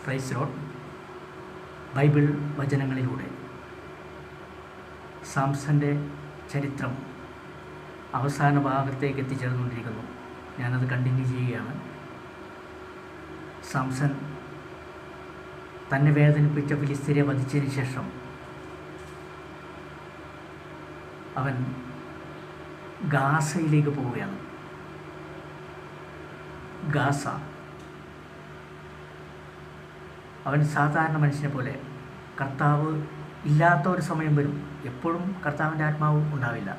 Price lord. Bible വചനങ്ങളിലൂടെ സാംസൻ്റെ ചരിത്രം അവസാന ഭാഗത്തേക്ക് എത്തിച്ചേർന്നുകൊണ്ടിരിക്കുന്നു. ഞാനത് കണ്ടിന്യൂ ചെയ്യുകയാണ്. സാംസൺ തന്നെ വേദനിപ്പിച്ച ഫിലിസ്തീനെ വധിച്ചതിന് ശേഷം അവൻ ഗാസയിലേക്ക് പോവുകയാണ്. ഗാസ അവൻ സാധാരണ മനുഷ്യനെ പോലെ, കർത്താവ് ഇല്ലാത്ത ഒരു സമയം വരും. എപ്പോഴും കർത്താവിൻ്റെ ആത്മാവ് ഉണ്ടാവില്ല.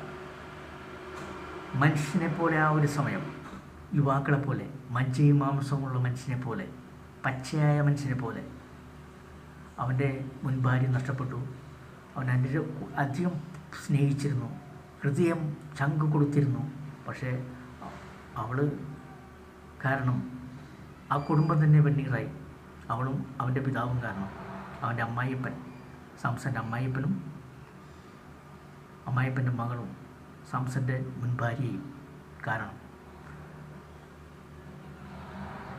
മനുഷ്യനെ പോലെ ആ ഒരു സമയം, യുവാക്കളെ പോലെ, മജ്ജയും മാംസമുള്ള മനുഷ്യനെ പോലെ, പച്ചയായ മനുഷ്യനെ പോലെ. അവൻ്റെ മുൻ ഭാര്യ നഷ്ടപ്പെട്ടു. അവൻ അധികം സ്നേഹിച്ചിരുന്നു, ഹൃദയം ചങ്ക് കൊടുത്തിരുന്നു. പക്ഷേ അവൾ കാരണം ആ കുടുംബം തന്നെ വെണ്ണീറായി. അവളും അവൻ്റെ പിതാവും കാരണം. അവൻ്റെ അമ്മായിപ്പൻ, സാംസൻ്റെ അമ്മായിപ്പനും അമ്മായിപ്പൻ്റെ മകളും സാംസൻ്റെ മുൻ ഭാര്യയും കാരണം.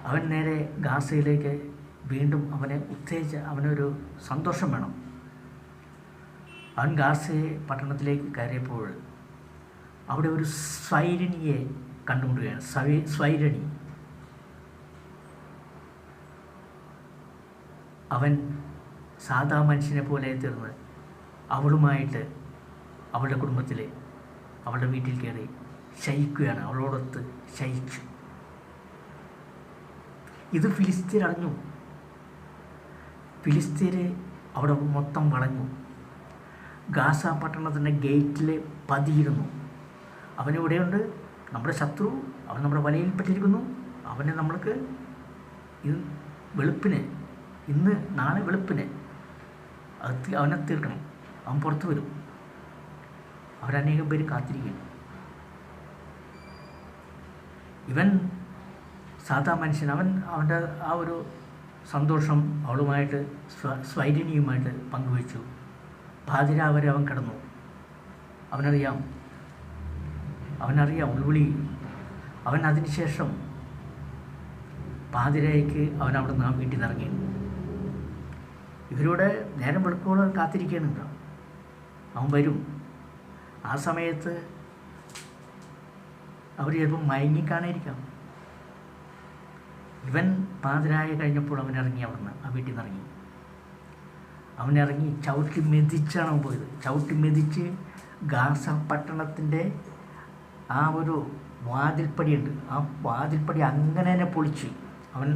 അവൻ നേരെ ഗാസയിലേക്ക് വീണ്ടും അവനൊരു സന്തോഷം വേണം. അവൻ ഗാസയെ പട്ടണത്തിലേക്ക് കയറിയപ്പോൾ അവിടെ ഒരു സ്വൈരണിയെ കണ്ടുമുട്ടുകയാണ്. സ്വൈരണി. അവൻ സാധാ മനുഷ്യനെ പോലെ തീർന്ന് അവളുമായിട്ട് അവളുടെ കുടുംബത്തിൽ അവളുടെ വീട്ടിൽ കയറി ശയിക്കുകയാണ്. അവളോടൊത്ത് ശയിച്ചു. ഇത് ഫിലിസ്തീർ അറിഞ്ഞു. ഫിലിസ്തീർ അവിടെ മൊത്തം വളഞ്ഞു. ഗാസ പട്ടണത്തിൻ്റെ ഗേറ്റിൽ പതിയിരുന്നു. അവനിവിടെയുണ്ട്, നമ്മുടെ ശത്രു, അവൻ നമ്മുടെ വലയിൽപ്പെട്ടിരിക്കുന്നു. അവനെ നമ്മൾക്ക് നാളെ വെളുപ്പിന് അവനെ തീർക്കണം. അവൻ പുറത്തു വരും. അവരനേകം പേര് കാത്തിരിക്കുന്നു. ഇവൻ സാധാ മനുഷ്യൻ. അവൻ്റെ ആ ഒരു സന്തോഷം അവളുമായിട്ട് സ്വൈരിണിയുമായിട്ട് പങ്കുവച്ചു. പാതിരാവരെ അവൻ കിടന്നു. അവനറിയാം ഉൾവിളി. അവൻ അതിനുശേഷം പാതിരയ്ക്ക് അവൻ അവിടെ നിന്ന് വീട്ടിൽ നിന്ന് ഇറങ്ങി. ഇവരോട് നേരം വെളുക്കോളം കാത്തിരിക്കുകയാണുണ്ടോ. അവൻ വരും. ആ സമയത്ത് അവർ ചിലപ്പം മയങ്ങിക്കാണായിരിക്കാം. ഇവൻ പാതിരായ കഴിഞ്ഞപ്പോൾ അവനിറങ്ങി. അവിടുന്ന് ആ വീട്ടിൽ നിന്ന് ഇറങ്ങി. അവനിറങ്ങി ചവിട്ടി മെതിച്ചാണ് അവൻ പോയത്. ചവിട്ടി മെതിച്ച് ഗാസ പട്ടണത്തിൻ്റെ ആ ഒരു വാതിൽപ്പടിയുണ്ട്. ആ വാതിൽപ്പടി അങ്ങനെ തന്നെ പൊളിച്ച് അവൻ